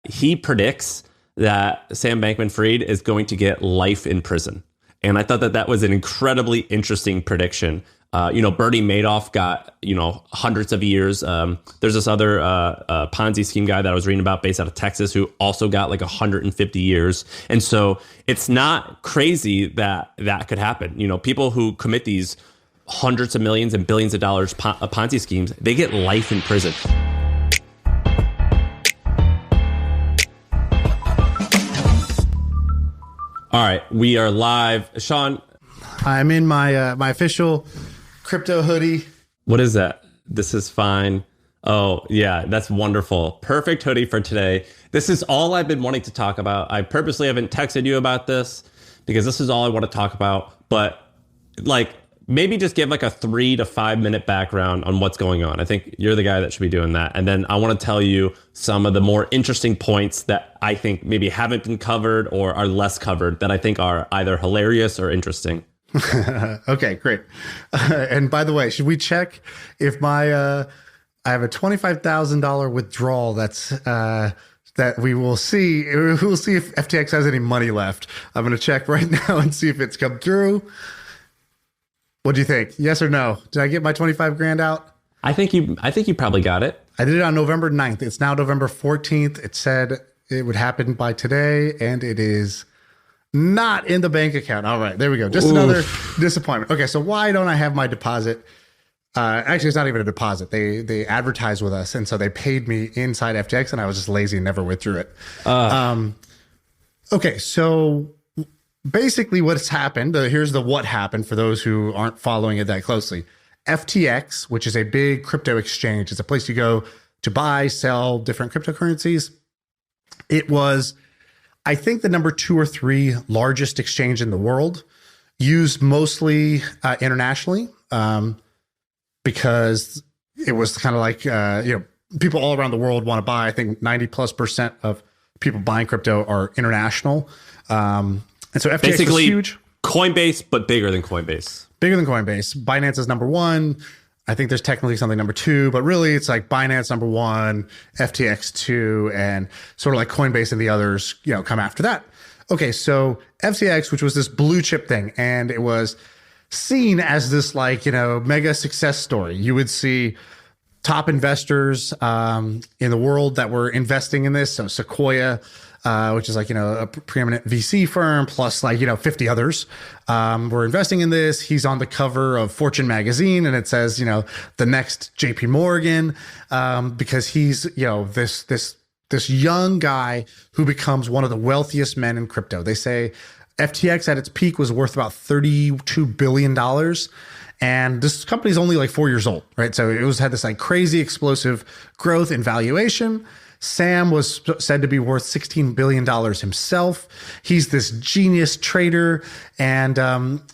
he predicts that Sam Bankman-Fried is going to get life in prison. And I thought that was an incredibly interesting prediction. Bernie Madoff got, hundreds of years. There's this other Ponzi scheme guy that I was reading about based out of Texas who also got like 150 years. And so it's not crazy that could happen. People who commit these hundreds of millions and billions of dollars Ponzi schemes, they get life in prison. All right, we are live. Shaan. I'm in my my official crypto hoodie. What is that? This is fine. Oh, yeah, that's wonderful. Perfect hoodie for today. This is all I've been wanting to talk about. I purposely haven't texted you about this because this is all I want to talk about. But maybe just give like a 3 to 5 minute background on what's going on. I think you're the guy that should be doing that. And then I want to tell you some of the more interesting points that I think maybe haven't been covered or are less covered that I think are either hilarious or interesting. Okay, great. And by the way, should we check if I have a $25,000 withdrawal that's that we will see. We'll see if FTX has any money left. I'm going to check right now and see if it's come through. What do you think? Yes or no? Did I get my 25 grand out? I think you probably got it. I did it on November 9th. It's now November 14th. It said it would happen by today, and it is not in the bank account. All right, there we go. Just another disappointment. Okay, so why don't I have my deposit? Actually, it's not even a deposit. They advertised with us, and so they paid me inside FTX, and I was just lazy and never withdrew it. Okay, so basically what's happened, here's the what happened for those who aren't following it that closely. FTX, which is a big crypto exchange, it's a place you go to buy, sell different cryptocurrencies. It was, I think, the number 2 or 3 largest exchange in the world, used mostly internationally, because it was kind of like, people all around the world want to buy. I think 90+% of people buying crypto are international. And so FTX basically was huge. Coinbase, but bigger than Coinbase. Bigger than Coinbase. Binance is number 1. I think there's technically something number 2, but really it's like Binance number 1, FTX 2, and sort of like Coinbase and the others, come after that. Okay, so FTX, which was this blue chip thing, and it was seen as this mega success story. You would see top investors in the world that were investing in this. So Sequoia, which is a preeminent VC firm, plus 50 others were investing in this. He's on the cover of Fortune magazine, and it says, the next JP Morgan, because he's, this young guy who becomes one of the wealthiest men in crypto. They say FTX at its peak was worth about $32 billion. And this company is only 4 years old, right? So it had this crazy explosive growth in valuation. Sam was said to be worth $16 billion himself. He's this genius trader and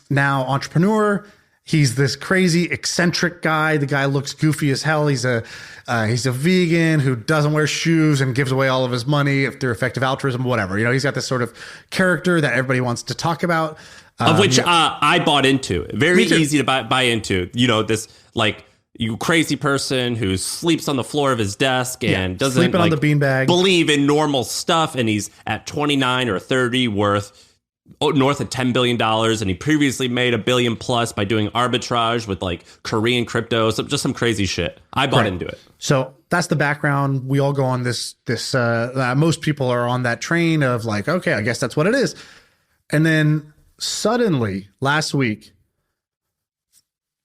now entrepreneur. He's this crazy eccentric guy. The guy looks goofy as hell. He's a vegan who doesn't wear shoes and gives away all of his money through effective altruism, whatever. He's got this sort of character that everybody wants to talk about. Of which I bought into. Very easy to buy into. This you crazy person who sleeps on the floor of his desk and doesn't sleeping on the beanbag, believe in normal stuff, and he's at 29 or 30 worth north of $10 billion, and he previously made $1 billion plus by doing arbitrage with Korean crypto, so just some crazy shit. I bought into it. So that's the background. We all go on this most people are on that train of okay, I guess that's what it is. And then suddenly last week,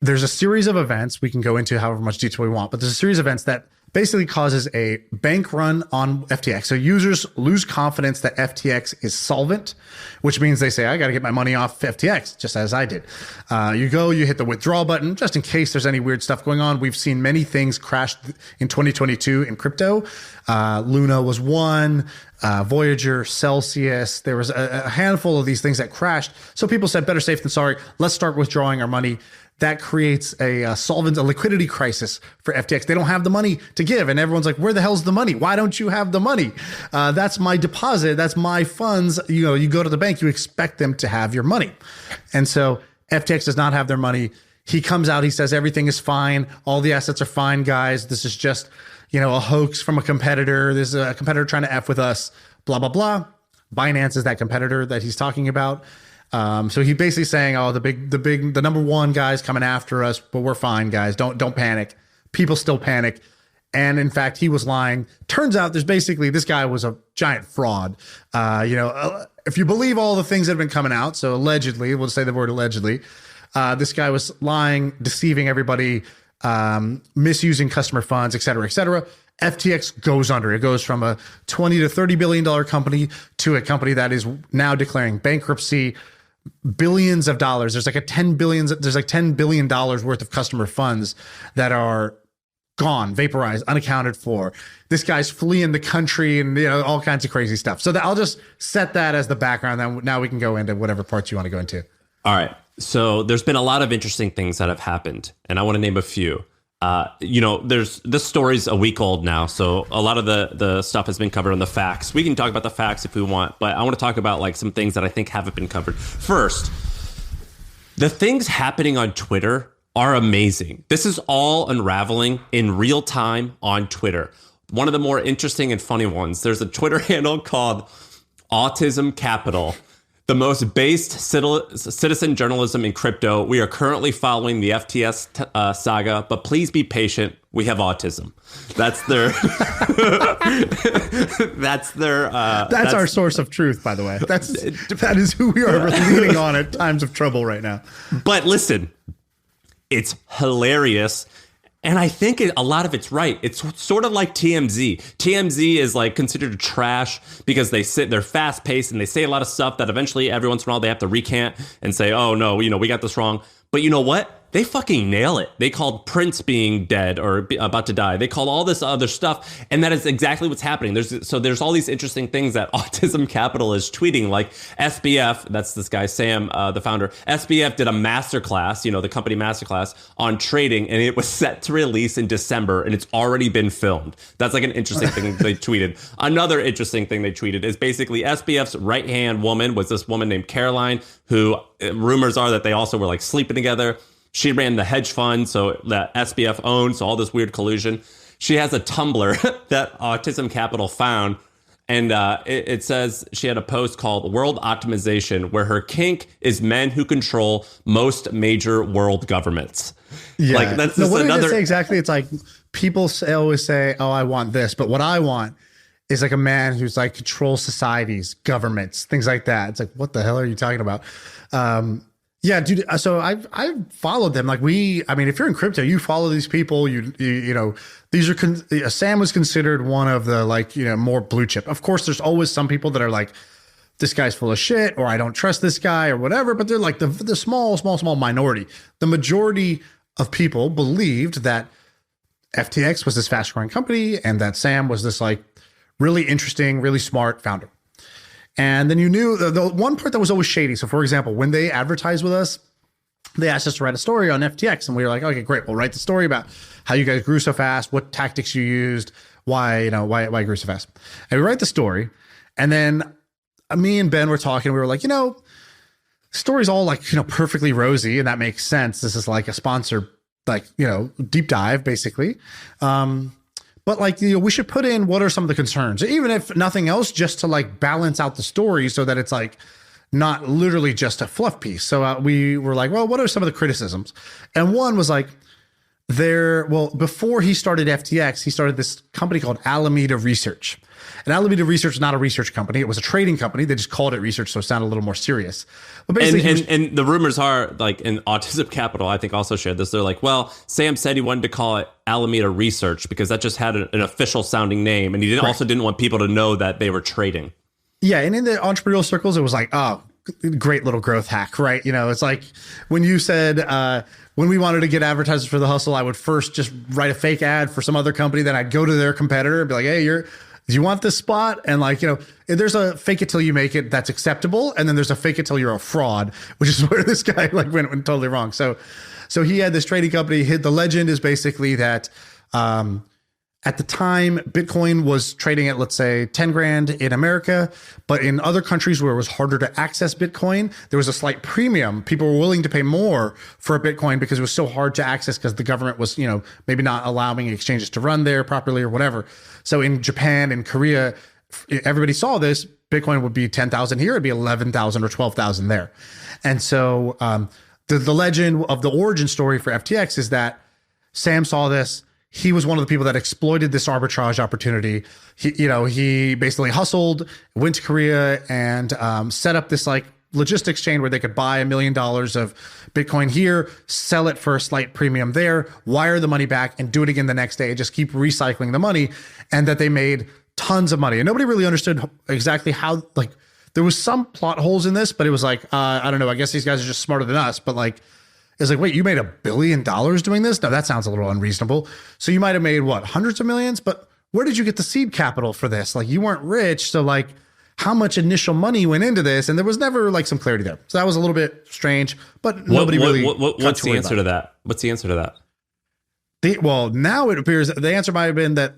there's a series of events. We can go into however much detail we want, but there's a series of events that basically causes a bank run on FTX. So users lose confidence that FTX is solvent, which means they say, I got to get my money off FTX, just as I did. You hit the withdrawal button, just in case there's any weird stuff going on. We've seen many things crash in 2022 in crypto. Luna was one, Voyager, Celsius. There was a handful of these things that crashed. So people said, better safe than sorry. Let's start withdrawing our money. That creates a liquidity crisis for FTX. They don't have the money to give. And everyone's like, where the hell's the money? Why don't you have the money? That's my deposit. That's my funds. You go to the bank, you expect them to have your money. And so FTX does not have their money. He comes out, he says, everything is fine. All the assets are fine, guys. This is just, a hoax from a competitor. There's a competitor trying to F with us, blah, blah, blah. Binance is that competitor that he's talking about. So he's basically saying, oh, the number one guy's coming after us, but we're fine, guys. Don't panic. People still panic. And in fact, he was lying. Turns out this guy was a giant fraud. If you believe all the things that have been coming out, so allegedly, we'll say the word allegedly, this guy was lying, deceiving everybody, misusing customer funds, et cetera, et cetera. FTX goes under. It goes from a $20 to $30 billion company to a company that is now declaring bankruptcy, billions of dollars. There's like $10 billion worth of customer funds that are gone, vaporized, unaccounted for. This guy's fleeing the country and all kinds of crazy stuff. So I'll just set that as the background. Then now we can go into whatever parts you want to go into. All right. So there's been a lot of interesting things that have happened, and I want to name a few. This story's a week old now, so a lot of the stuff has been covered on the facts. We can talk about the facts if we want, but I want to talk about like some things that I think haven't been covered. First, the things happening on Twitter are amazing. This is all unraveling in real time on Twitter. One of the more interesting and funny ones, there's a Twitter handle called Autism Capital. The most based citizen journalism in crypto. We are currently following the FTX saga, but please be patient. We have autism. That's their. That's our source of truth, by the way. That is who we are leaning on at times of trouble right now. But listen, it's hilarious. And I think a lot of it's right. It's sort of like TMZ. TMZ is like considered trash because they're fast paced and they say a lot of stuff that eventually every once in a while they have to recant and say, oh no, we got this wrong. But you know what? They fucking nail it. They called Prince being dead or about to die. They called all this other stuff. And that is exactly what's happening. There's all these interesting things that Autism Capital is tweeting, like SBF, that's this guy, Sam, the founder. SBF did a masterclass, the company masterclass on trading, and it was set to release in December, and it's already been filmed. That's like an interesting thing they tweeted. Another interesting thing they tweeted is basically SBF's right-hand woman was this woman named Caroline, who rumors are that they also were like sleeping together. She ran the hedge fund, so that SBF owned, so all this weird collusion. She has a Tumblr that Autism Capital found, and it says she had a post called World Optimization, where her kink is men who control most major world governments. Yeah. Like, that's just what another... did it say exactly? It's like people always say, oh, I want this, but what I want is like a man who's like controls societies, governments, things like that. It's like, what the hell are you talking about? Yeah, dude. So I've followed them. Like if you're in crypto, you follow these people. These are Sam was considered one of the more blue chip. Of course, there's always some people that are like, this guy's full of shit, or I don't trust this guy, or whatever. But they're like the small minority. The majority of people believed that FTX was this fast growing company, and that Sam was this like really interesting, really smart founder. And then you knew the one part that was always shady. So, for example, when they advertised with us, they asked us to write a story on FTX. And we were like, okay, great. We'll write the story about how you guys grew so fast, what tactics you used, why you grew so fast. And we write the story. And then me and Ben were talking. We were like, story's all like, perfectly rosy. And that makes sense. This is like a sponsor, deep dive, basically. But we should put in what are some of the concerns, even if nothing else, just to like balance out the story so that it's like not literally just a fluff piece. So we were like, well, what are some of the criticisms? And one was like, before he started FTX, he started this company called Alameda Research. And Alameda Research is not a research company. It was a trading company. They just called it research, so it sounded a little more serious. But basically, and the rumors are, like, in Autism Capital, I think also shared this. They're like, well, Sam said he wanted to call it Alameda Research because that just had an official sounding name. And he also didn't want people to know that they were trading. Yeah, and in the entrepreneurial circles, it was like, oh, great little growth hack, right? It's like when you said, when we wanted to get advertisers for The Hustle, I would first just write a fake ad for some other company. Then I'd go to their competitor and be like, hey, do you want this spot? And there's a fake it till you make it that's acceptable. And then there's a fake it till you're a fraud, which is where this guy went totally wrong. So he had this trading company. The legend is basically that At the time, Bitcoin was trading at, let's say, 10 grand in America, but in other countries where it was harder to access Bitcoin, there was a slight premium. People were willing to pay more for a Bitcoin because it was so hard to access because the government was, maybe not allowing exchanges to run there properly or whatever. So in Japan and Korea, everybody saw this. Bitcoin would be 10,000 here, it'd be 11,000 or 12,000 there. And so the legend of the origin story for FTX is that Sam saw this. He was one of the people that exploited this arbitrage opportunity. He basically hustled, went to Korea, and set up this like logistics chain where they could buy $1 million of Bitcoin here, sell it for a slight premium there, wire the money back, and do it again the next day, just keep recycling the money, and that they made tons of money. And nobody really understood exactly how, like, there was some plot holes in this, but it was like, I don't know, I guess these guys are just smarter than us, but like, it's like, wait, you made $1 billion doing this? No, that sounds a little unreasonable. So you might have made what, hundreds of millions, but where did you get the seed capital for this? Like, you weren't rich. So like, how much initial money went into this? And there was never like some clarity there. So that was a little bit strange, but nobody really. What's the answer to that? What's the answer to that? Well, now it appears the answer might have been that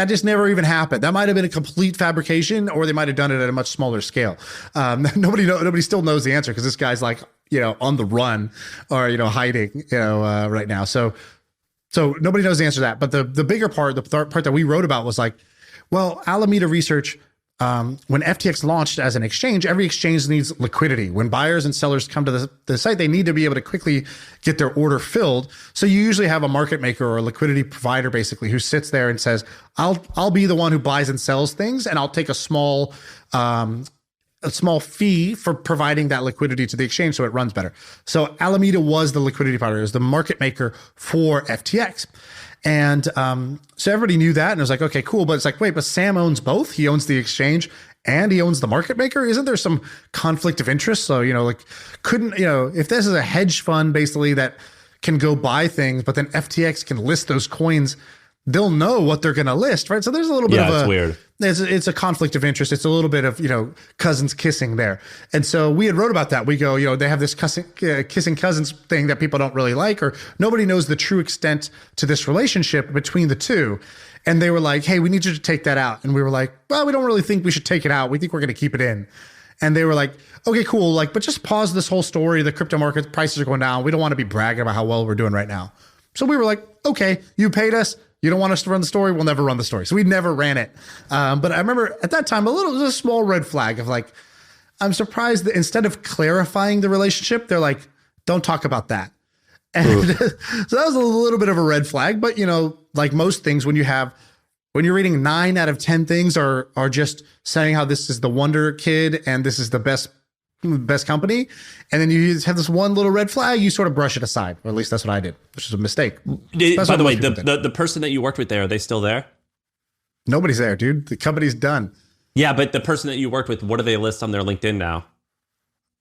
just never even happened. That might have been a complete fabrication, or they might have done it at a much smaller scale. Nobody still knows the answer because this guy's like, on the run or, hiding, right now. So nobody knows the answer to that. But the bigger part, the part that we wrote about was like, well, Alameda Research, when FTX launched as an exchange, every exchange needs liquidity. When buyers and sellers come to the site, they need to be able to quickly get their order filled. So you usually have a market maker or a liquidity provider, basically, who sits there and says, I'll be the one who buys and sells things, and I'll take a small fee for providing that liquidity to the exchange so it runs better. So Alameda was the liquidity provider, it was the market maker for FTX. And so everybody knew that, and it was like, okay, cool. But it's like, wait, but Sam owns both. He owns the exchange and he owns the market maker. Isn't there some conflict of interest? So, if this is a hedge fund basically that can go buy things, but then FTX can list those coins, they'll know what they're going to list, right? So there's a little bit of it's weird. It's a conflict of interest. It's a little bit of, cousins kissing there. And so we had wrote about that. We go, they have this kissing cousins thing that people don't really like, or nobody knows the true extent to this relationship between the two. And they were like, hey, we need you to take that out. And we were like, well, we don't really think we should take it out. We think we're going to keep it in. And they were like, okay, cool. Like, but just pause this whole story. The crypto market prices are going down. We don't want to be bragging about how well we're doing right now. So we were like, okay, you paid us. You don't want us to run the story? We'll never run the story. So we never ran it. But I remember at that time, it was a small red flag of like, I'm surprised that instead of clarifying the relationship, they're like, don't talk about that. And so that was a little bit of a red flag. But, like most things, when you're reading 9 out of 10 things are just saying how this is the wonder kid and this is the best company, and then you have this one little red flag, you sort of brush it aside, or at least that's what I did, which is a mistake. By the way, the person that you worked with there, are they still there? Nobody's there, dude. The company's done. Yeah, but the person that you worked with, what do they list on their LinkedIn now?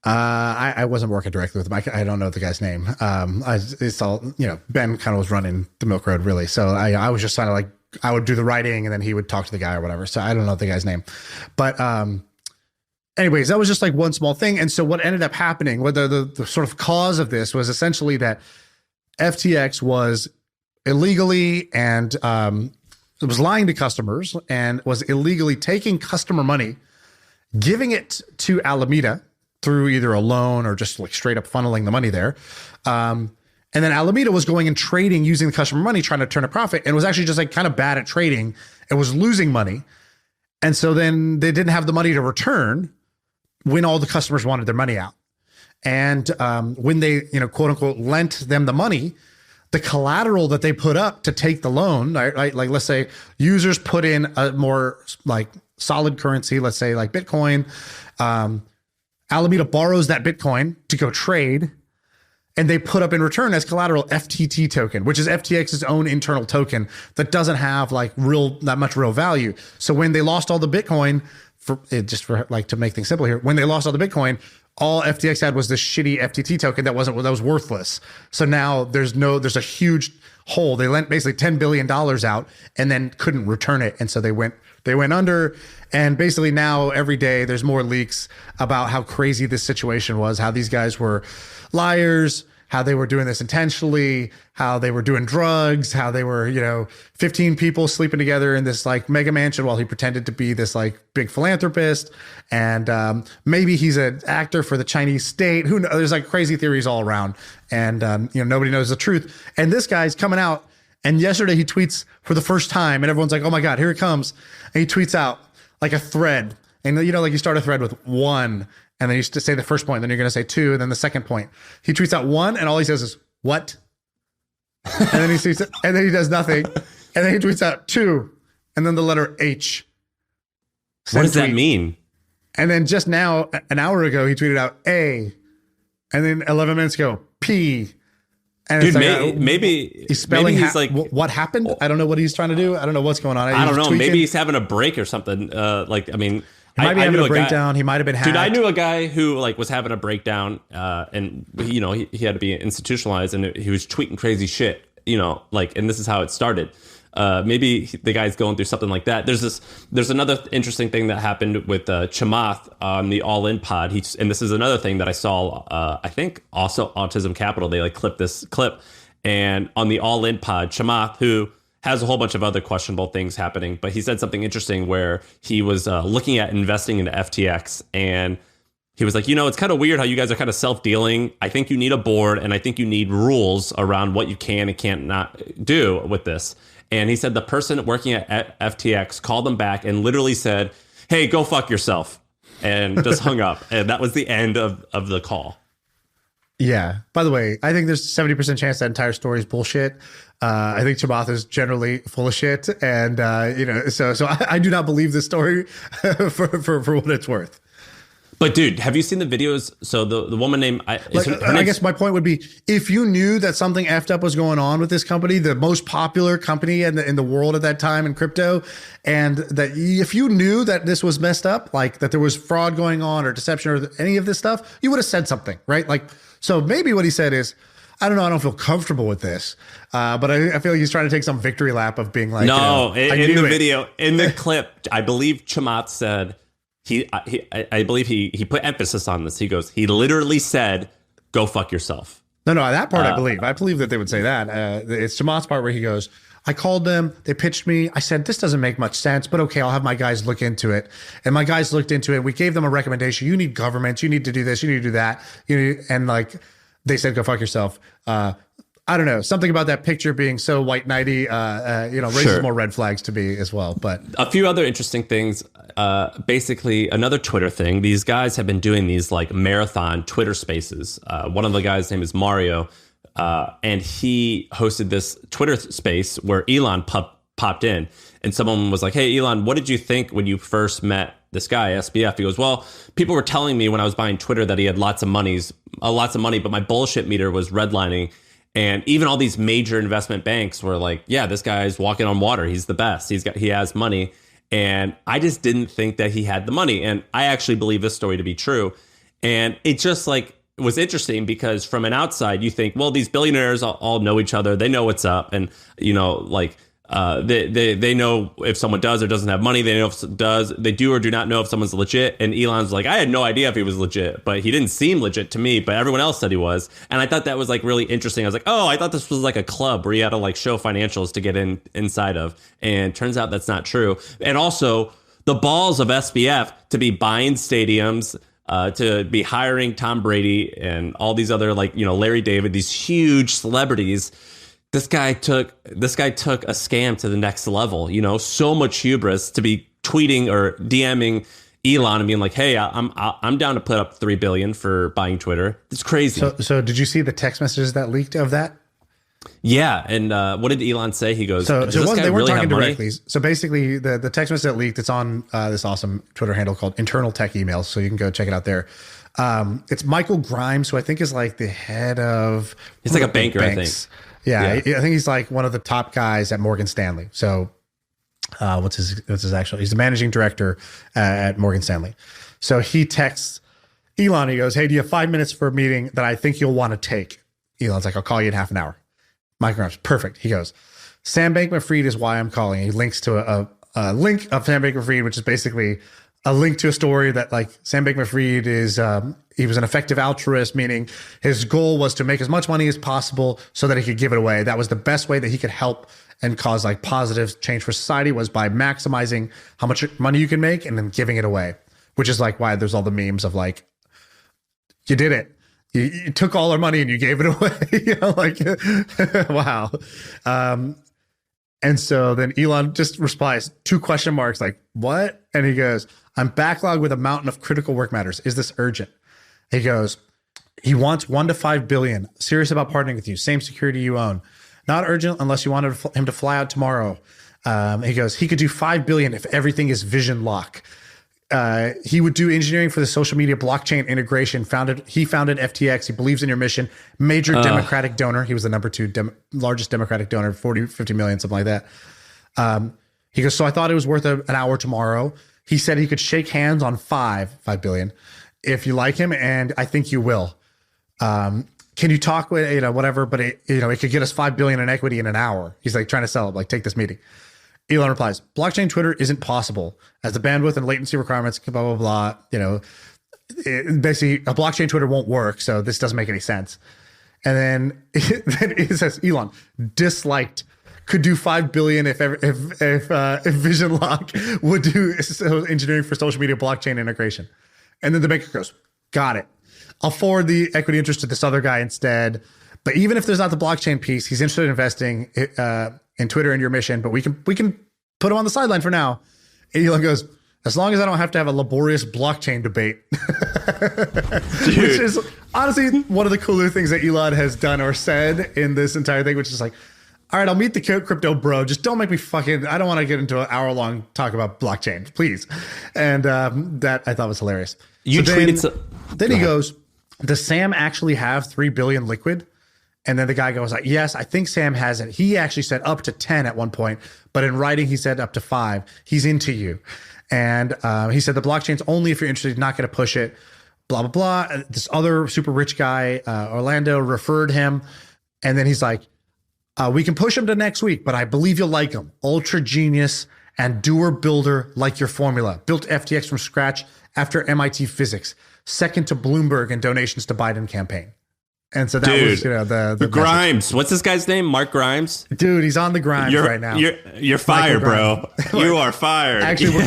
I wasn't working directly with him. I don't know the guy's name. It's all, Ben kind of was running the Milk Road, really. So I was just kind of like, I would do the writing and then he would talk to the guy or whatever. So I don't know the guy's name, but anyways, that was just like one small thing. And so what ended up happening, what the sort of cause of this was essentially that FTX was illegally and it was lying to customers and was illegally taking customer money, giving it to Alameda through either a loan or just like straight up funneling the money there. And then Alameda was going and trading using the customer money, trying to turn a profit, and was actually just like kind of bad at trading and was losing money. And so then they didn't have the money to return when all the customers wanted their money out. And when they, quote unquote, lent them the money, the collateral that they put up to take the loan, right? Like, let's say users put in a more like solid currency, let's say like Bitcoin. Alameda borrows that Bitcoin to go trade, and they put up in return as collateral FTT token, which is FTX's own internal token that doesn't have like that much real value. So when they lost all the Bitcoin, for to make things simple here, when they lost all the Bitcoin, all FTX had was this shitty FTT token that was worthless. So now there's a huge hole. They lent basically $10 billion out and then couldn't return it. And so they went under. And basically now every day there's more leaks about how crazy this situation was, how these guys were liars, how they were doing this intentionally, how they were doing drugs, how they were, 15 people sleeping together in this like mega mansion while he pretended to be this like big philanthropist. And maybe he's an actor for the Chinese state. Who knows? There's like crazy theories all around. And, nobody knows the truth. And this guy's coming out. And yesterday he tweets for the first time and everyone's like, oh my God, here it comes. And he tweets out like a thread. And like you start a thread with 1. And then you just say the first point, then you're going to say 2, and then the second point. He tweets out 1, and all he says is, what? And then he tweets, and then he does nothing. And then he tweets out 2, and then the letter H. What does that mean? And then just now, an hour ago, he tweeted out A. And then 11 minutes ago, P. And dude, it's maybe he's spelling. Maybe he's like, what happened? I don't know what he's trying to do. I don't know what's going on. I don't know. Maybe he's having a break or something. He might be having a breakdown. He might have been hacked. Dude, I knew a guy who like was having a breakdown, and he had to be institutionalized, and he was tweeting crazy shit. And this is how it started. Maybe the guy's going through something like that. There's another interesting thing that happened with Chamath on the All In pod. And this is another thing that I saw. I think also Autism Capital. They like clipped this clip, and on the All In pod, Chamath, who has a whole bunch of other questionable things happening, but he said something interesting where he was looking at investing into FTX, and he was like, it's kind of weird how you guys are kind of self-dealing. I think you need a board, and I think you need rules around what you can and can't not do with this. And he said the person working at FTX called him back and literally said, hey, go fuck yourself, and just hung up. And that was the end of the call. Yeah. By the way, I think there's 70% chance that entire story is bullshit. I think Chamath is generally full of shit. And, so I do not believe this story for what it's worth. But dude, have you seen the videos? So the woman named, I guess my point would be, if you knew that something effed up was going on with this company, the most popular company in the world at that time in crypto, and that if you knew that this was messed up, like that there was fraud going on or deception or any of this stuff, you would have said something, right? Like, so maybe what he said is, I don't know, I don't feel comfortable with this. But I feel like he's trying to take some victory lap of being like, no, in the video, in the clip, I believe Chamath said, I believe he put emphasis on this. He goes, he literally said, go fuck yourself. No, that part I believe. I believe that they would say that. It's Chamath's part where he goes, I called them, they pitched me. I said, this doesn't make much sense, but okay, I'll have my guys look into it. And my guys looked into it. We gave them a recommendation. You need governance. You need to do this. You need to do that. And like, they said, go fuck yourself. I don't know. Something about that picture being so white knighty, raises more red flags to me as well. But a few other interesting things. Basically, another Twitter thing. These guys have been doing these like marathon Twitter spaces. One of the guys' name is Mario, and he hosted this Twitter space where Elon popped in, and someone was like, "Hey, Elon, what did you think when you first met this guy, SBF?" He goes, "Well, people were telling me when I was buying Twitter that he had lots of money, but my bullshit meter was redlining." And even all these major investment banks were like, yeah, this guy's walking on water. He's the best. He has money. And I just didn't think that he had the money. And I actually believe this story to be true. And it just like was interesting because from an outside, you think, well, these billionaires all know each other. They know what's up. And, they know if someone does or doesn't have money. They know if it does. They do or do not know if someone's legit. And Elon's like, I had no idea if he was legit, but he didn't seem legit to me. But everyone else said he was. And I thought that was like really interesting. I was like, oh, I thought this was like a club where you had to like show financials to get inside of. And turns out that's not true. And also the balls of SBF to be buying stadiums, to be hiring Tom Brady and all these other Larry David, these huge celebrities. This guy took a scam to the next level, so much hubris to be tweeting or DMing Elon and being like, hey, I'm down to put up $3 billion for buying Twitter. It's crazy. So did you see the text messages that leaked of that? Yeah. And what did Elon say? He goes, they weren't talking directly. So basically the text message that leaked, it's on this awesome Twitter handle called Internal Tech Emails. So you can go check it out there. It's Michael Grimes, who I think is like the head of... He's like a banker, banks. I think. Yeah, I think he's like one of the top guys at Morgan Stanley. So what's his actual? He's the managing director at Morgan Stanley. So he texts Elon. He goes, hey, do you have 5 minutes for a meeting that I think you'll want to take? Elon's like, I'll call you in half an hour. Mike Grimes, perfect. He goes, Sam Bankman-Fried is why I'm calling. He links to a link of Sam Bankman-Fried, which is basically a link to a story that like Sam Bankman-Fried is he was an effective altruist, meaning his goal was to make as much money as possible so that he could give it away. That was the best way that he could help and cause like positive change for society, was by maximizing how much money you can make and then giving it away, which is like why there's all the memes of like, you did it. You took all our money and you gave it away. You know, like, wow. And so then Elon just replies, 2 question marks, like, what? And he goes, I'm backlogged with a mountain of critical work matters. Is this urgent? He goes, he wants 1 to 5 billion. Serious about partnering with you. Same security you own. Not urgent unless you wanted him to fly out tomorrow. He goes, he could do 5 billion if everything is vision lock. He would do engineering for the social media blockchain integration. He founded FTX. He believes in your mission. Major Democratic donor. He was the number 2 largest Democratic donor, 50 million, something like that. He goes, so I thought it was worth an hour tomorrow. He said he could shake hands on 5 billion if you like him, and I think you will. Can you talk with, whatever, but it could get us 5 billion in equity in an hour. He's like trying to sell it, like, take this meeting. Elon replies, blockchain Twitter isn't possible as the bandwidth and latency requirements, blah, blah, blah. Basically a blockchain Twitter won't work. So this doesn't make any sense. And then it says, Elon disliked, could do 5 billion if Vision Lock would do engineering for social media blockchain integration. And then the banker goes, got it. I'll forward the equity interest to this other guy instead. But even if there's not the blockchain piece, he's interested in investing in Twitter and your mission, but we can put him on the sideline for now. And Elon goes, as long as I don't have to have a laborious blockchain debate. Which is honestly one of the cooler things that Elon has done or said in this entire thing, which is like, all right, I'll meet the crypto bro. Just don't make me I don't want to get into an hour-long talk about blockchain, please. And that I thought was hilarious. Then he goes, does Sam actually have 3 billion liquid? And then the guy goes like, yes, I think Sam has it. He actually said up to 10 at one point, but in writing, he said up to 5. He's into you. And he said the blockchain's only if you're interested, not going to push it, blah, blah, blah. This other super rich guy, Orlando, referred him. And then he's like, we can push him to next week, but I believe you'll like him. Ultra genius and doer builder like your formula. Built FTX from scratch after MIT physics. Second to Bloomberg in donations to Biden campaign. And so that was, the Grimes. Message. What's this guy's name? Mark Grimes? Dude, he's on the Grimes right now. You're fired, bro. You are fired. Actually,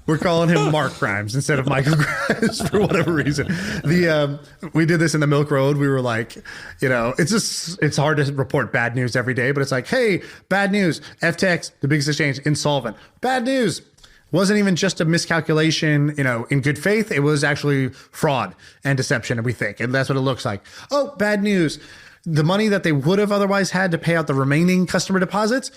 we're calling him Mark Grimes instead of Michael Grimes for whatever reason. We did this in the Milk Road. We were like, it's hard to report bad news every day, but it's like, hey, bad news. FTX, the biggest exchange, insolvent. Bad news. Wasn't even just a miscalculation, in good faith. It was actually fraud and deception, we think. And that's what it looks like. Oh, bad news. The money that they would have otherwise had to pay out the remaining customer deposits.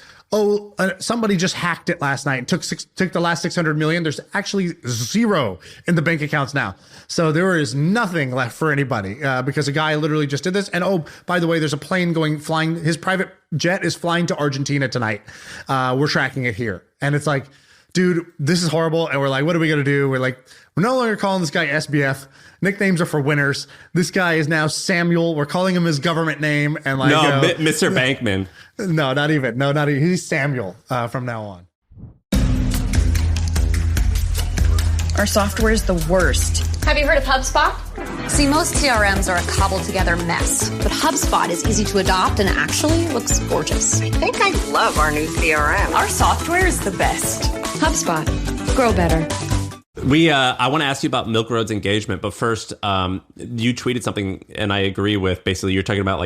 Somebody just hacked it last night and took the last 600 million. There's actually 0 in the bank accounts now. So there is nothing left for anybody because a guy literally just did this. And by the way, there's a plane flying. His private jet is flying to Argentina tonight. We're tracking it here. And it's like, dude, this is horrible. And we're like, what are we going to do? We're like, we're no longer calling this guy SBF. Nicknames are for winners. This guy is now Samuel. We're calling him his government name. And like, Mr. Bankman. No, not even. No, not even. He's Samuel from now on. Our software is the worst. Have you heard of HubSpot? See, most CRMs are a cobbled together mess, but HubSpot is easy to adopt and actually looks gorgeous. I think I love our new CRM. Our software is the best. HubSpot. Grow better. I want to ask you about Milk Road's engagement, but first, you tweeted something, and I agree with. Basically, you're talking about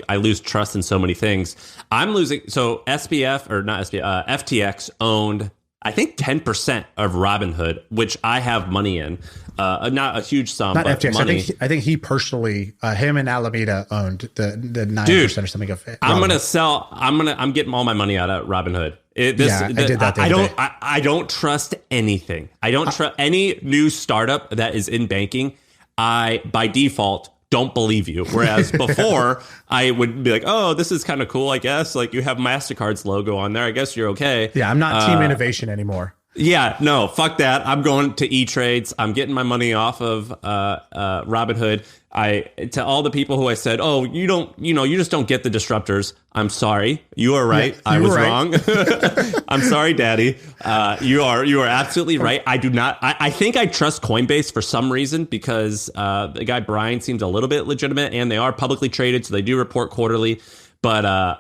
I lose trust in so many things. I'm losing. So FTX owned, I think, 10% of Robinhood, which I have money in. Not a huge sum, not but FTX. money. I think he personally, him and Alameda owned the 9% or something of it. I'm getting all my money out of Robinhood. I did that. I don't trust anything. I don't trust any new startup that is in banking. I, by default, don't believe you. Whereas before, I would be like, oh, this is kind of cool, I guess. Like, you have MasterCard's logo on there. I guess you're okay. Yeah, I'm not team innovation anymore. Yeah, no, fuck that. I'm going to E-Trades. I'm getting my money off of Robinhood. To all the people who I said, oh, you just don't get the disruptors. I'm sorry. You are right. Yeah, I was right. wrong. I'm sorry, Daddy. You are absolutely right. I do not. I think I trust Coinbase for some reason because the guy Brian seems a little bit legitimate, and they are publicly traded, so they do report quarterly. But I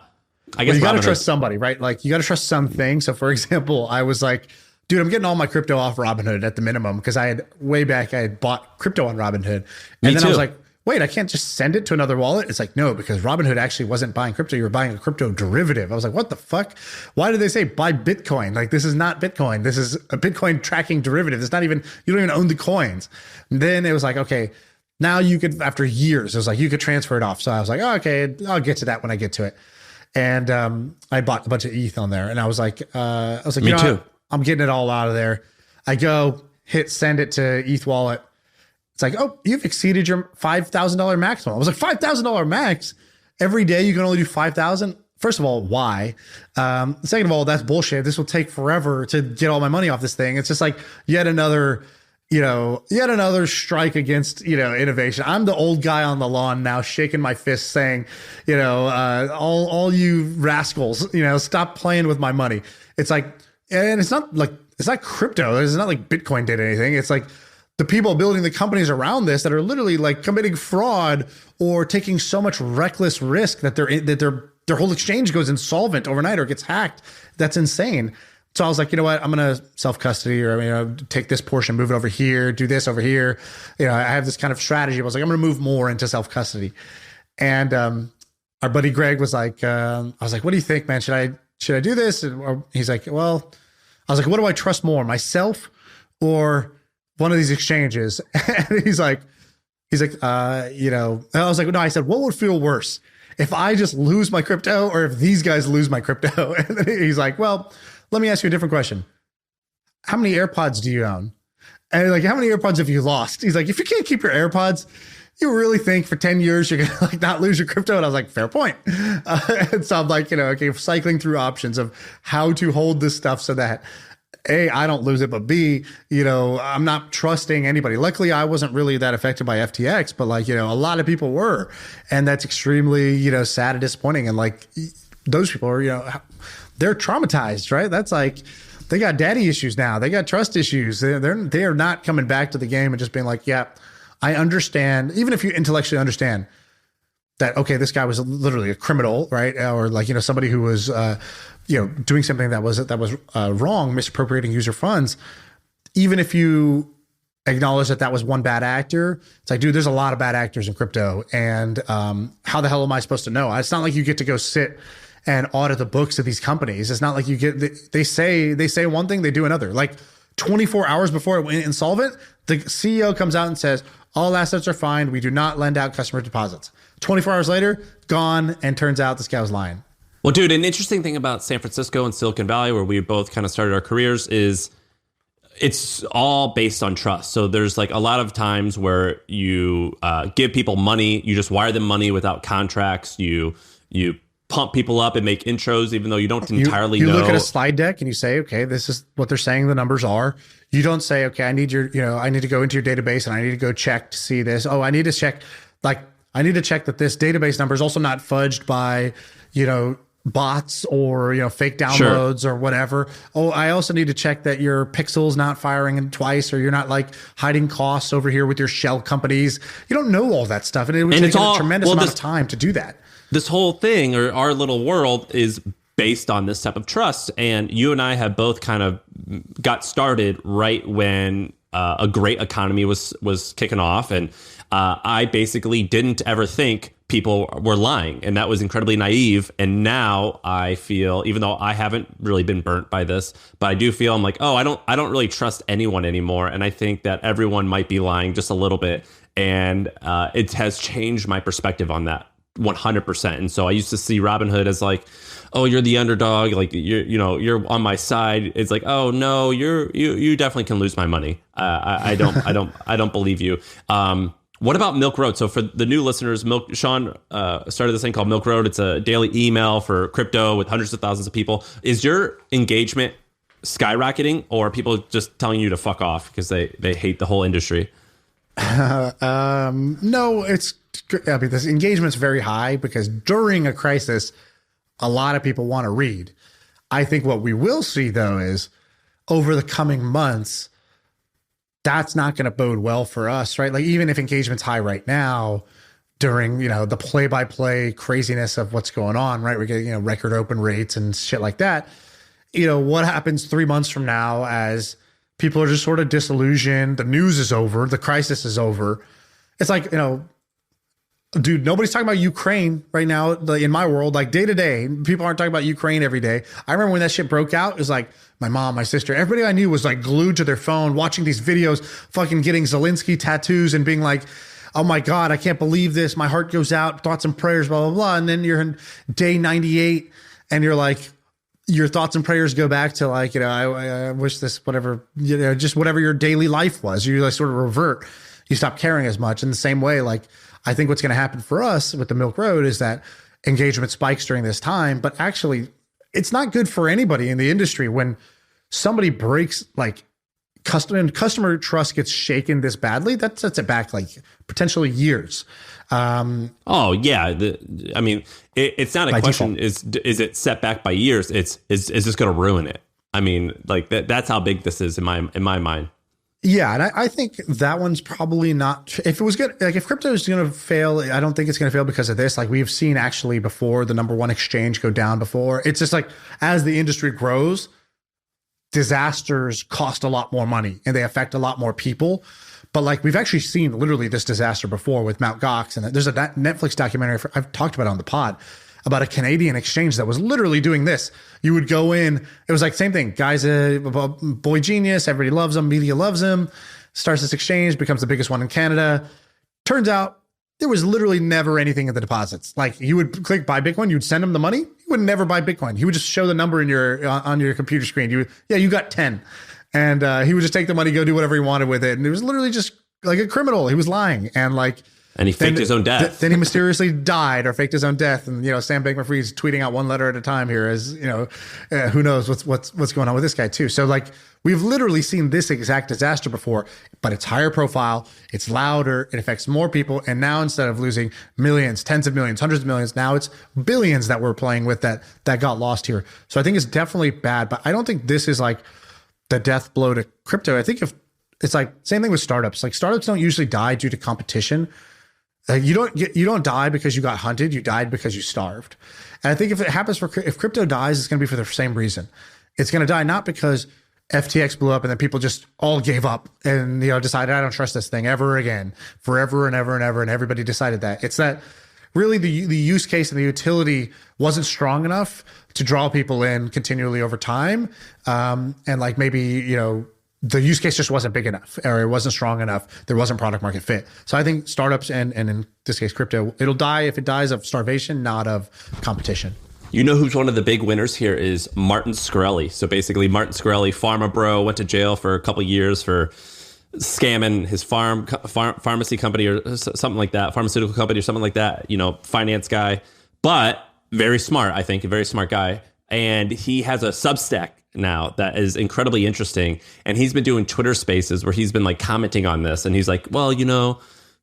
guess you got to trust somebody, right? Like you got to trust something. So, for example, I was like, dude, I'm getting all my crypto off Robinhood at the minimum because I had bought crypto on Robinhood. And then I was like, wait, I can't just send it to another wallet. It's like, no, because Robinhood actually wasn't buying crypto. You were buying a crypto derivative. I was like, what the fuck? Why did they say buy Bitcoin? Like, this is not Bitcoin. This is a Bitcoin tracking derivative. It's not even, you don't even own the coins. And then it was like, okay, now you could, after years, it was like, you could transfer it off. So I was like, oh, okay, I'll get to that when I get to it. And I bought a bunch of ETH on there. And I was like, Me too. I'm getting it all out of there. I go hit send it to ETH wallet. It's like, oh, you've exceeded your $5,000 maximum. I was like, $5,000 max? Every day you can only do 5,000? First of all, why? Second of all, that's bullshit. This will take forever to get all my money off this thing. It's just like yet another strike against, innovation. I'm the old guy on the lawn now shaking my fist saying, all you rascals, stop playing with my money. It's like, and it's not crypto. It's not like Bitcoin did anything. It's like the people building the companies around this that are literally like committing fraud or taking so much reckless risk that their whole exchange goes insolvent overnight or gets hacked. That's insane. So I was like, you know what? I'm going to self-custody or, take this portion, move it over here, do this over here. I have this kind of strategy. I was like, I'm going to move more into self-custody. And our buddy Greg was like, I was like, what do you think, man? Should I do this? And he's like, well, I was like, what do I trust more, myself or one of these exchanges? And he's like, I was like, no, I said, what would feel worse if I just lose my crypto or if these guys lose my crypto? And then he's like, well, let me ask you a different question. How many AirPods do you own? And like, how many AirPods have you lost? He's like, if you can't keep your AirPods, you really think for 10 years you're going to like not lose your crypto? And I was like, fair point. And so I'm like, okay, cycling through options of how to hold this stuff so that A, I don't lose it, but B, I'm not trusting anybody. Luckily, I wasn't really that affected by FTX, but like, a lot of people were. And that's extremely, sad and disappointing. And like those people are, they're traumatized, right? That's like, they got daddy issues now. They got trust issues. They are not coming back to the game and just being like, yeah, I understand. Even if you intellectually understand that, okay, this guy was literally a criminal, right? Or like, somebody who was, doing something that was wrong, misappropriating user funds. Even if you acknowledge that was one bad actor, it's like, dude, there's a lot of bad actors in crypto. And how the hell am I supposed to know? It's not like you get to go sit and audit the books of these companies. It's not like you get, they say one thing, they do another. Like 24 hours before it went insolvent, the CEO comes out and says, all assets are fine. We do not lend out customer deposits. 24 hours later, gone. And turns out this guy was lying. Well, dude, an interesting thing about San Francisco and Silicon Valley, where we both kind of started our careers, is it's all based on trust. So there's like a lot of times where you give people money, you just wire them money without contracts. You pump people up and make intros, even though you don't entirely know. You look at a slide deck and you say, okay, this is what they're saying the numbers are. You don't say, okay, I need to go into your database and I need to go check to see this. Oh, I need to check that this database number is also not fudged by, bots or, fake downloads or whatever. Oh, I also need to check that your pixel's not firing in twice, or you're not like hiding costs over here with your shell companies. You don't know all that stuff. And it would take a tremendous amount of time to do that. This whole thing, or our little world, is based on this type of trust. And you and I have both kind of got started right when a great economy was kicking off. And I basically didn't ever think people were lying. And that was incredibly naive. And now I feel, even though I haven't really been burnt by this, but I do feel I'm like, oh, I don't really trust anyone anymore. And I think that everyone might be lying just a little bit. And it has changed my perspective on that 100%. And so I used to see Robinhood as like, oh, you're the underdog, like you're on my side. It's like, oh no, you definitely can lose my money. I don't believe you. What about Milk Road? So for the new listeners, Shaan started this thing called Milk Road. It's a daily email for crypto with hundreds of thousands of people. Is your engagement skyrocketing, or are people just telling you to fuck off because they hate the whole industry? No, this engagement's very high because during a crisis, a lot of people want to read. I think what we will see, though, is over the coming months, that's not going to bode well for us, right? Like, even if engagement's high right now, during, the play-by-play craziness of what's going on, right? We're getting, record open rates and shit like that. What happens 3 months from now as people are just sort of disillusioned, the news is over, the crisis is over. It's like, dude, nobody's talking about Ukraine right now in my world, like day to day. People aren't talking about Ukraine every day. I remember when that shit broke out, it was like my mom, my sister, everybody I knew was like glued to their phone, watching these videos, fucking getting Zelensky tattoos and being like, oh my God, I can't believe this. My heart goes out, thoughts and prayers, blah, blah, blah. And then you're in day 98 and you're like, your thoughts and prayers go back to like, I wish this, whatever, just whatever your daily life was. You like sort of revert. You stop caring as much. In the same way, like, I think what's going to happen for us with the Milk Road is that engagement spikes during this time, but actually it's not good for anybody in the industry when somebody breaks, like, customer trust gets shaken this badly. That sets it back like potentially years. Oh yeah. It's not a question. Default. Is it set back by years? Is this going to ruin it? I mean, like that's how big this is in my mind. Yeah. And I think that one's probably not, if it was good, like if crypto is going to fail, I don't think it's going to fail because of this. Like we've seen actually before the number one exchange go down before. It's just like, as the industry grows, disasters cost a lot more money and they affect a lot more people. But like we've actually seen literally this disaster before with Mt. Gox. And there's a Netflix documentary, I've talked about it on the pod, about a Canadian exchange that was literally doing this. You would go in, it was like same thing. Guy's a boy genius, everybody loves him, media loves him, starts this exchange, becomes the biggest one in Canada. Turns out there was literally never anything in the deposits. Like you would click buy Bitcoin, you'd send him the money. He would never buy Bitcoin. He would just show the number in on your computer screen. You got 10. And he would just take the money, go do whatever he wanted with it. And it was literally just like a criminal. He was lying. And he faked his own death. Then he mysteriously died or faked his own death. And, Sam Bankman-Fried's tweeting out one letter at a time here as, who knows what's going on with this guy too. So like we've literally seen this exact disaster before, but it's higher profile, it's louder, it affects more people. And now instead of losing millions, tens of millions, hundreds of millions, now it's billions that we're playing with that got lost here. So I think it's definitely bad, but I don't think this is like the death blow to crypto. I think if it's like same thing with startups, like startups don't usually die due to competition. You don't die because you got hunted. You died because you starved. And I think if it happens if crypto dies, it's going to be for the same reason. It's going to die not because FTX blew up and then people just all gave up and decided I don't trust this thing ever again, forever and ever and ever, and everybody decided that. It's that really the use case and the utility wasn't strong enough to draw people in continually over time, and like maybe the use case just wasn't big enough or it wasn't strong enough. There wasn't product market fit. So I think startups and in this case, crypto, it'll die if it dies of starvation, not of competition. Who's one of the big winners here is Martin Shkreli. So basically Martin Shkreli, pharma bro, went to jail for a couple of years for scamming his pharmacy company or something like that, pharmaceutical company or something like that, finance guy, but very smart, I think, a very smart guy. And he has a Substack now that is incredibly interesting. And he's been doing Twitter spaces where he's been like commenting on this. And he's like, well,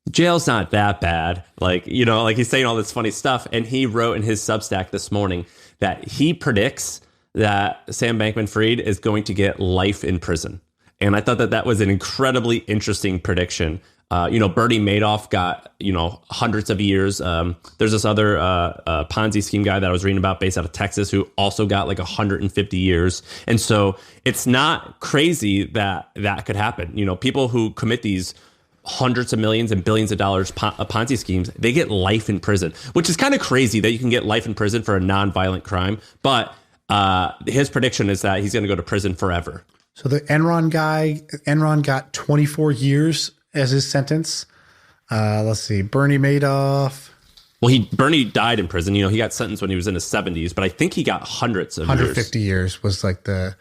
jail's not that bad. Like he's saying all this funny stuff. And he wrote in his Substack this morning that he predicts that Sam Bankman-Fried is going to get life in prison. And I thought that was an incredibly interesting prediction. Bernie Madoff got, hundreds of years. There's this other Ponzi scheme guy that I was reading about based out of Texas who also got like 150 years. And so it's not crazy that could happen. People who commit these hundreds of millions and billions of dollars Ponzi schemes, they get life in prison, which is kind of crazy that you can get life in prison for a non-violent crime. But his prediction is that he's going to go to prison forever. So the Enron got 24 years as his sentence. Let's see, Bernie Madoff. Well, Bernie died in prison. He got sentenced when he was in his 70s, but I think he got hundreds of 150 years was like the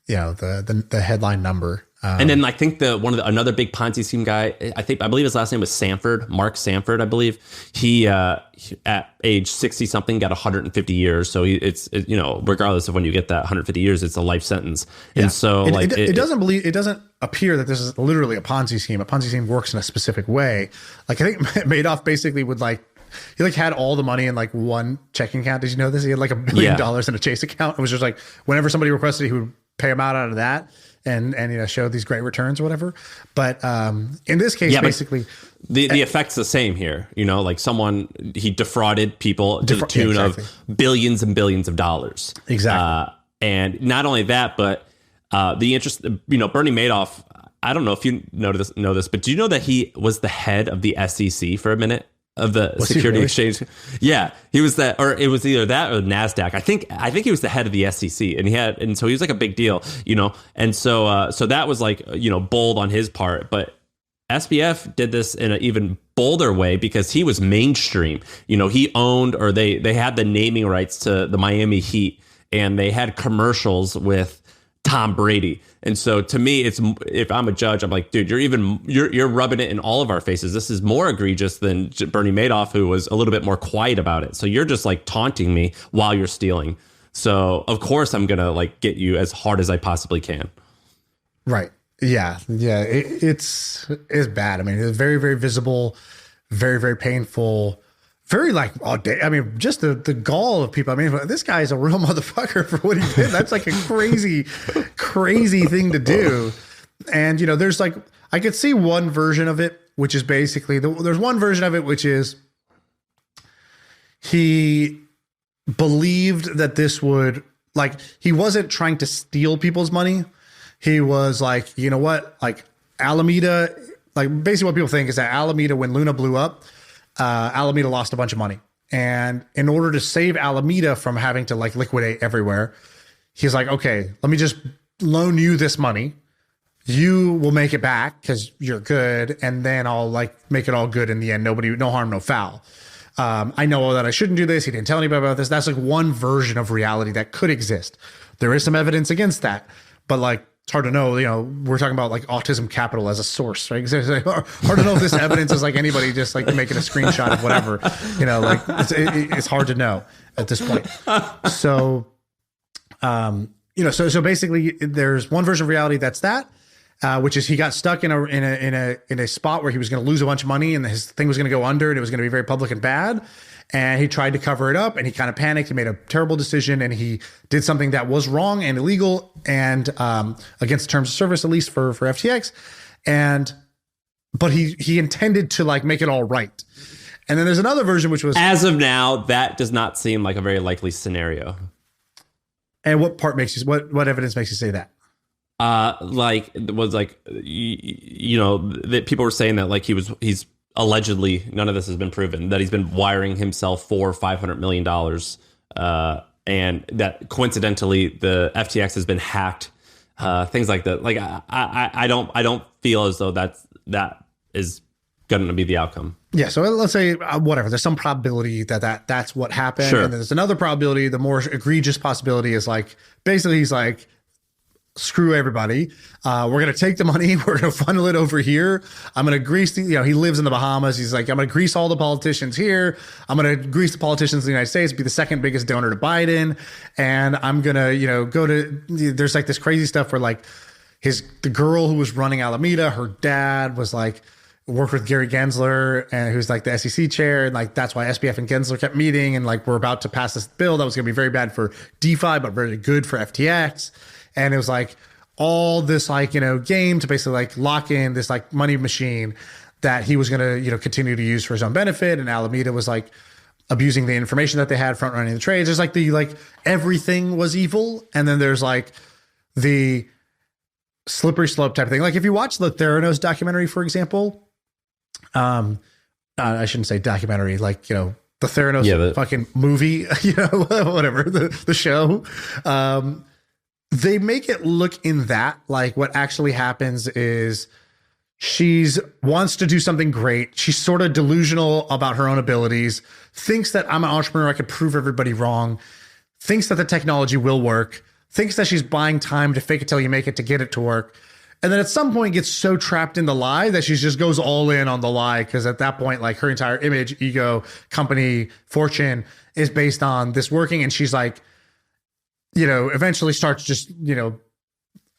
headline number. And then I think another big Ponzi scheme guy, I believe his last name was Sanford, Marc Sanford, I believe. He at age 60 something got 150 years. So it's regardless of when you get that 150 years, it's a life sentence. And so it doesn't appear that this is literally a Ponzi scheme. A Ponzi scheme works in a specific way. Like I think Madoff basically would he had all the money in one checking account. Did you know this? He had $1 billion in a Chase account. It was just whenever somebody requested, he would pay them out of that and show these great returns or whatever. But in this case, basically the effect's the same here. He defrauded people to the tune of billions and billions of dollars. Exactly. And not only that, but the interest, Bernie Madoff, I don't know if you know this, but do you know that he was the head of the SEC for a minute? Of the Security Exchange. Yeah, he was that, or it was either that or NASDAQ. I think he was the head of the SEC, and so he was a big deal, and so that was bold on his part. But SBF did this in an even bolder way because he was mainstream. He owned, or they had the naming rights to the Miami Heat, and they had commercials with Tom Brady. And so to me, if I'm a judge, I'm like, dude, you're rubbing it in all of our faces. This is more egregious than Bernie Madoff, who was a little bit more quiet about it. So you're just taunting me while you're stealing. So of course I'm going to get you as hard as I possibly can. Right. Yeah. Yeah. It's bad. I mean, it's very, very visible, very, very painful. Very just the gall of people. I mean, this guy is a real motherfucker for what he did. That's a crazy, crazy thing to do. And, there's I could see one version of it, which is basically, there's one version of it, which is he believed that this would, he wasn't trying to steal people's money. He was you know what, Alameda, basically what people think is that Alameda, when Luna blew up, Alameda lost a bunch of money. And in order to save Alameda from having to liquidate everywhere, he's okay, let me just loan you this money. You will make it back because you're good. And then I'll make it all good in the end. No harm, no foul. I know that I shouldn't do this. He didn't tell anybody about this. That's one version of reality that could exist. There is some evidence against that, but it's hard to know, we're talking about autism capital as a source, right? It's hard to know if this evidence is anybody just making a screenshot of whatever, it's hard to know at this point. So, so basically there's one version of reality that's that, which is he got stuck in a spot where he was going to lose a bunch of money and his thing was going to go under and it was going to be very public and bad. And he tried to cover it up and he kind of panicked. He made a terrible decision and he did something that was wrong and illegal and against the terms of service, at least for FTX. But he intended to make it all right. And then there's another version, which was, as of now, that does not seem like a very likely scenario. And what what evidence makes you say that? That people were saying that he's allegedly, none of this has been proven, that he's been wiring himself $500 million, and that coincidentally the FTX has been hacked, things like that. I don't feel as though that is going to be the outcome. Yeah, so let's say whatever. There's some probability that's what happened, sure. And then there's another probability. The more egregious possibility is basically he's screw everybody. We're going to take the money. We're going to funnel it over here. I'm going to grease he lives in the Bahamas. He's I'm going to grease all the politicians here. I'm going to grease the politicians in the United States, be the second biggest donor to Biden. And I'm going to, go to, there's this crazy stuff where the girl who was running Alameda, her dad was worked with Gary Gensler and who's the SEC chair. And that's why SBF and Gensler kept meeting. And we're about to pass this bill that was going to be very bad for DeFi, but very good for FTX. And it was all this game to basically lock in this money machine that he was going to continue to use for his own benefit. And Alameda was abusing the information that they had, front running the trades. There's everything was evil, and then there's the slippery slope type of thing. If you watch the Theranos documentary, for example, I shouldn't say documentary, the Theranos fucking movie, whatever the show. They make it look in that what actually happens is she's wants to do something great. She's sort of delusional about her own abilities, thinks that I'm an entrepreneur, I could prove everybody wrong, thinks that the technology will work, thinks that she's buying time to fake it till you make it to get it to work. And then at some point gets so trapped in the lie that she just goes all in on the lie. Because at that point, like her entire image, ego, company, fortune is based on this working. And she's like, you know, eventually starts just, you know,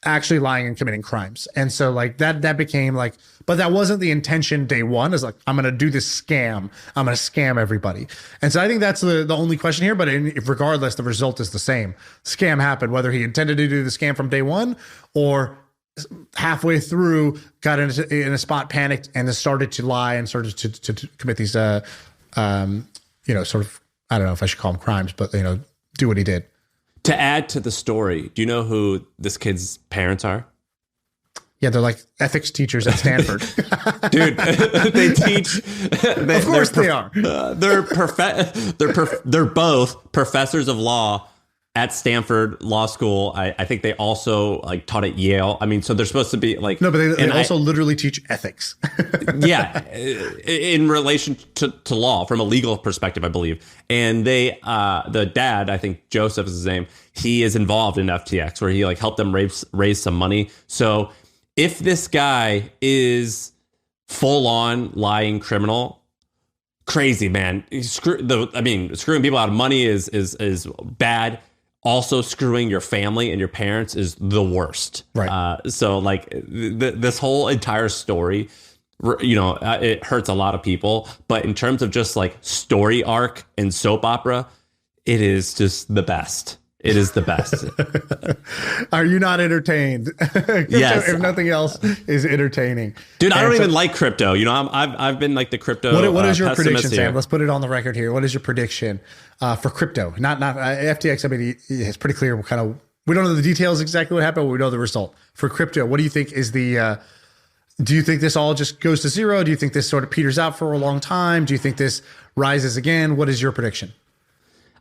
actually lying and committing crimes. And so like that became like, but that wasn't the intention day one. Is like, I'm going to do this scam. I'm going to scam everybody. And so I think that's the only question here. But regardless, the result is the same. Scam happened, whether he intended to do the scam from day one or halfway through got in a spot, panicked, and then started to lie and started to commit these, you know, sort of, I don't know if I should call them crimes, but, you know, do what he did. To add to the story, do you know who this kid's parents are? Yeah, they're like ethics teachers at Stanford. Dude, they teach. Of course they are. They're both professors of law at Stanford Law School. I think they also like taught at Yale. I mean, so they're supposed to be like no, but they also literally teach ethics. Yeah, in relation to law from a legal perspective, I believe. And they, the dad, I think Joseph is his name. He is involved in FTX, where he like helped them raise some money. So if this guy is full on lying criminal, crazy man, screwing people out of money is bad. Also, screwing your family and your parents is the worst. Right. So, like, this whole entire story, you know, it hurts a lot of people. But in terms of just like story arc and soap opera, it is just the best. It is the best. Are you not entertained? Yes. If nothing else is entertaining. Dude, I don't even like crypto. You know, I've been like the crypto. What is your prediction, here. Sam? Let's put it on the record here. What is your prediction for crypto? Not FTX. I mean, it's pretty clear. We don't know the details exactly what happened, but we know the result. For crypto, what do you think is the? Do you think this all just goes to zero? Do you think this sort of peters out for a long time? Do you think this rises again? What is your prediction?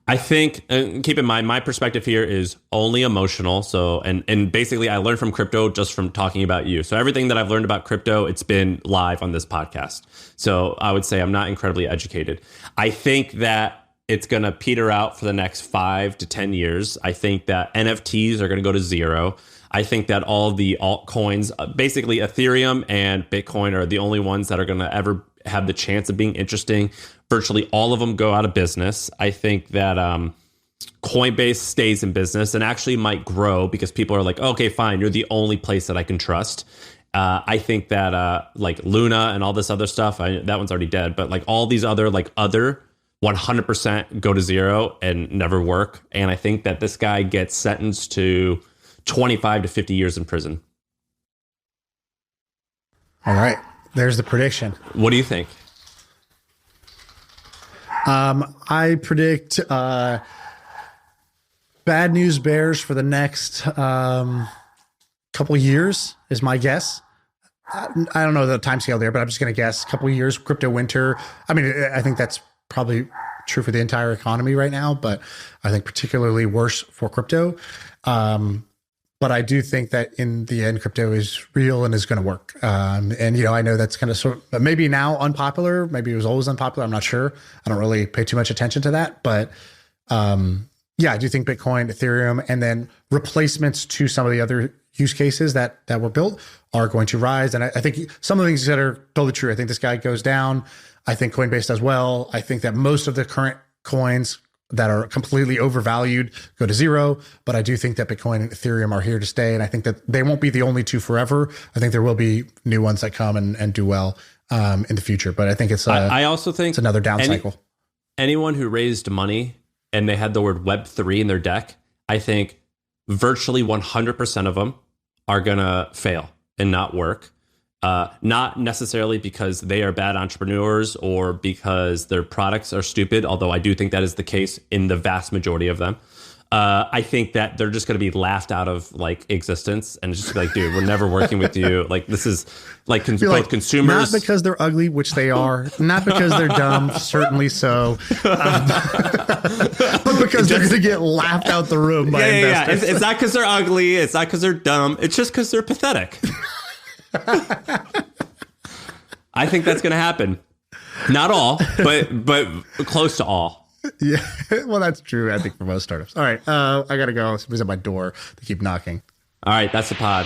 I think, keep in mind, my perspective here is only emotional. So, and basically I learned from crypto just from talking about you. So everything that I've learned about crypto, it's been live on this podcast. So I would say I'm not incredibly educated. I think that it's going to peter out for the next 5 to 10 years. I think that NFTs are going to go to zero. I think that all of the altcoins, basically Ethereum and Bitcoin, are the only ones that are going to ever have the chance of being interesting. Virtually all of them go out of business. I think that Coinbase stays in business and actually might grow because people are like, okay, fine, you're the only place that I can trust. I think that like Luna and all this other stuff, that one's already dead, but like all these other 100% go to zero and never work. And I think that this guy gets sentenced to 25 to 50 years in prison. All right. There's the prediction. What do you think? I predict bad news bears for the next couple of years is my guess. I don't know the time scale there, but I'm just going to guess a couple of years, crypto winter. I mean, I think that's probably true for the entire economy right now, but I think particularly worse for crypto. But I do think that in the end, crypto is real and is going to work. And, you know, I know that's kind of maybe now unpopular. Maybe it was always unpopular. I'm not sure. I don't really pay too much attention to that. But yeah, I do think Bitcoin, Ethereum, and then replacements to some of the other use cases that were built are going to rise. And I think some of the things you said are totally true. I think this guy goes down. I think Coinbase does well. I think that most of the current coins that are completely overvalued go to zero. But I do think that Bitcoin and Ethereum are here to stay. And I think that they won't be the only two forever. I think there will be new ones that come and do well in the future. But I think it's I also think it's another down cycle. Anyone who raised money and they had the word Web3 in their deck, I think virtually 100% of them are going to fail and not work. Not necessarily because they are bad entrepreneurs or because their products are stupid, although I do think that is the case in the vast majority of them. I think that they're just going to be laughed out of like existence and just be like, dude, we're never working with you. Like this is like both consumers. Not because they're ugly, which they are. Not because they're dumb, certainly so. But because they're going to get laughed out the room by investors. Yeah. It's not because they're ugly. It's not because they're dumb. It's just because they're pathetic. I think that's going to happen. Not all, but close to all. Yeah, well, that's true. I think for most startups. All right, I got to go. Somebody's at my door. They keep knocking. All right, that's the pod.